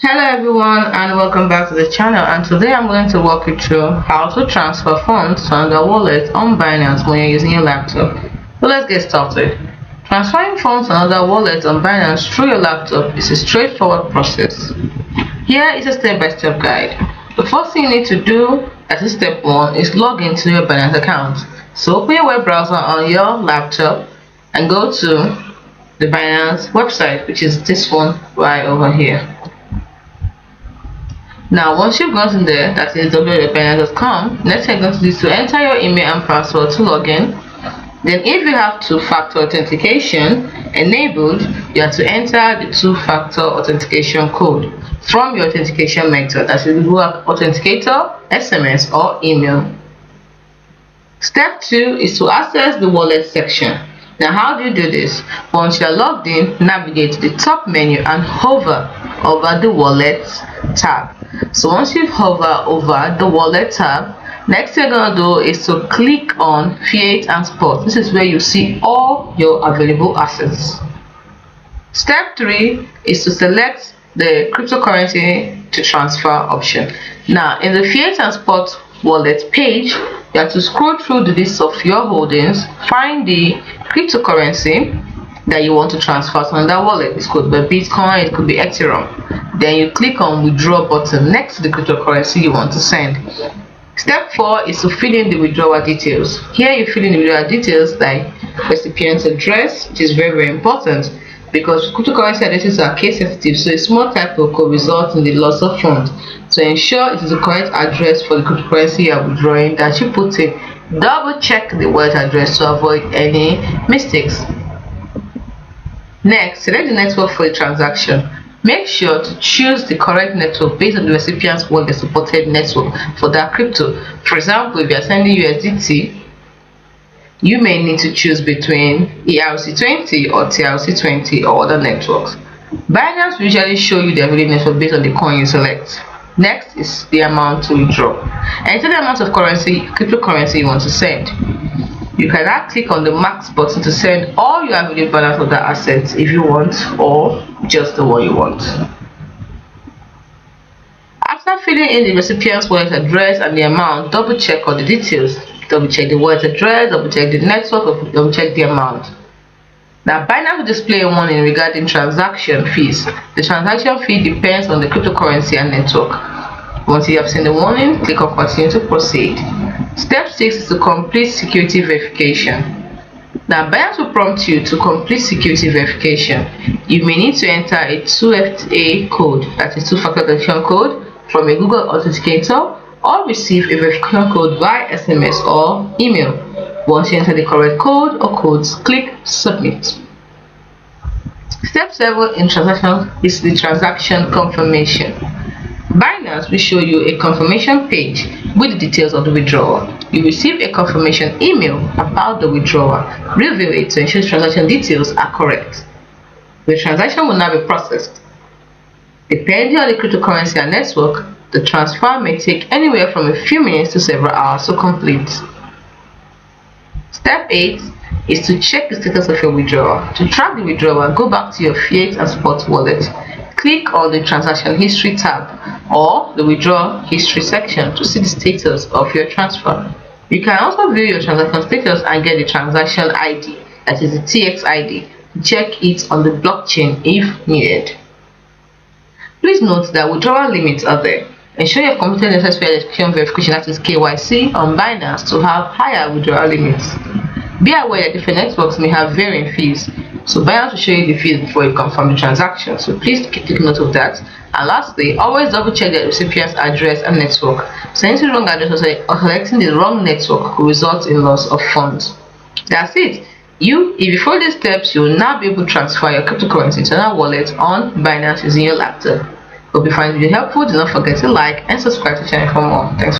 Hello everyone and welcome back to the channel, and today I'm going to walk you through how to transfer funds to another wallet on Binance when you're using your laptop. So let's get started. Transferring funds to another wallet on Binance through your laptop is a straightforward process. Here is a step-by-step guide. The first thing you need to do, that is step 1, is log into your Binance account. So open your web browser on your laptop and go to the Binance website, which is this one right over here. Now once you've gotten there, that is www.binance.com, next you're going to do is to enter your email and password to log in. Then if you have two-factor authentication enabled, you have to enter the two-factor authentication code from your authentication method, that is Google Authenticator, SMS or email. Step 2 is to access the wallet section. Now how do you do this? Once you are logged in, navigate to the top menu and hover over the wallet tab. So once you hover over the wallet tab, next thing you're going to do is to click on fiat and spot. This is where you see all your available assets. Step 3 is to select the cryptocurrency to transfer option. Now in the fiat and spot wallet page, you have to scroll through the list of your holdings, find the cryptocurrency that you want to transfer to another wallet. It could be Bitcoin, it could be Ethereum. Then you click on withdraw button next to the cryptocurrency you want to send. Step 4 is to fill in the withdrawal details. Here you fill in the withdrawal details like recipient's address, which is very important because cryptocurrency addresses are case sensitive, so a small typo could result in the loss of funds. To ensure it is the correct address for the cryptocurrency you are withdrawing that you put in, double check the wallet address to avoid any mistakes. Next, select the network for the transaction. Make sure to choose the correct network based on the recipient's wallet supported network for that crypto. For example, if you are sending USDT, you may need to choose between ERC20 or TRC20 or other networks. Binance will usually show you the available network based on the coin you select. Next is the amount to withdraw. Enter the amount of cryptocurrency you want to send. You can now click on the max button to send all your available balance of the assets if you want, or just the one you want. After filling in the recipient's wallet address and the amount, double check all the details. Double check the wallet address, double check the network, or double check the amount. Now Binance will display a warning regarding transaction fees. The transaction fee depends on the cryptocurrency and network. Once you have seen the warning, click on continue to proceed. Step 6 is to complete security verification. Now Binance will prompt you to complete security verification. You may need to enter a 2FA code, that is two-factor authentication code, from a Google Authenticator, or receive a verification code via SMS or email. Once you enter the correct code or codes, click submit. Step 7 in transaction is the transaction confirmation. Binance will show you a confirmation page with the details of the withdrawal. You receive a confirmation email about the withdrawal. Review it to ensure transaction details are correct. The transaction will now be processed. Depending on the cryptocurrency and network, the transfer may take anywhere from a few minutes to several hours to complete. Step 8 is to check the status of your withdrawal. To track the withdrawal, go back to your fiat and spot wallet. Click on the transaction history tab or the withdrawal history section to see the status of your transfer. You can also view your transaction status and get the transaction ID, that is the TX ID. Check it on the blockchain if needed. Please note that withdrawal limits are there. Ensure you have completed the necessary education verification, that is KYC, on Binance to have higher withdrawal limits. Be aware that different networks may have varying fees, so Binance will show you the fees before you confirm the transaction, so please take note of that. And lastly, always double check the recipient's address and network. Sending the wrong address or selecting the wrong network will result in loss of funds. That's it. If you follow these steps, you will now be able to transfer your cryptocurrency to another wallet on Binance using your laptop. Hope you find the video helpful. Do not forget to like and subscribe to the channel for more. Thanks.